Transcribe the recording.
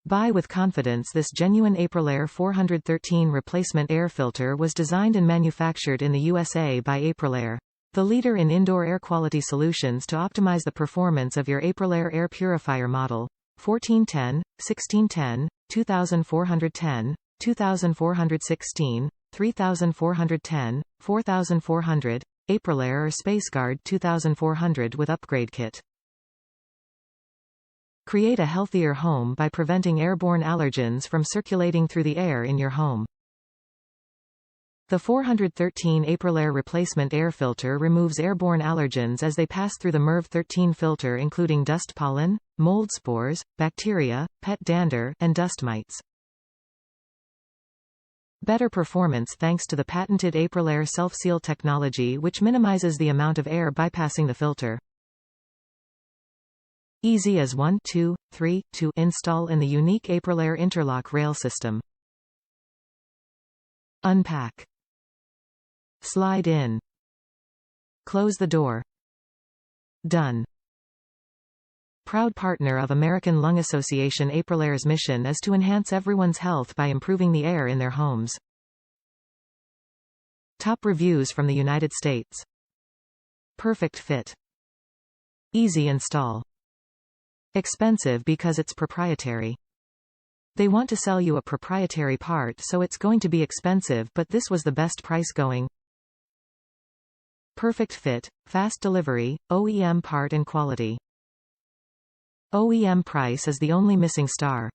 Buy with confidence. This genuine Aprilaire 413 replacement air filter was designed and manufactured in the USA by Aprilaire, the leader in indoor air quality solutions, to optimize the performance of your Aprilaire Air Purifier Model 1410, 1610, 2410, 2416, 3410, 4400, Aprilaire or Space Gard 2400 with upgrade kit. Create a healthier home by preventing airborne allergens from circulating through the air in your home. The 413 Aprilaire replacement air filter removes airborne allergens as they pass through the MERV 13 filter, including dust pollen, mold spores, bacteria, pet dander, and dust mites. Better performance thanks to the patented Aprilaire Self-Seal Technology, which minimizes the amount of air bypassing the filter. Easy as 1, 2, 3 to install in the unique Aprilaire interlock rail system. Unpack. Slide in. Close the door. Done. Proud partner of American Lung Association, Aprilaire's mission is to enhance everyone's health by improving the air in their homes. Top reviews from the United States. Perfect fit. Easy install. Expensive because it's proprietary. They want to sell you a proprietary part, so it's going to be expensive, but this was the best price going. Perfect fit, fast delivery, OEM part and quality. OEM price is the only missing star.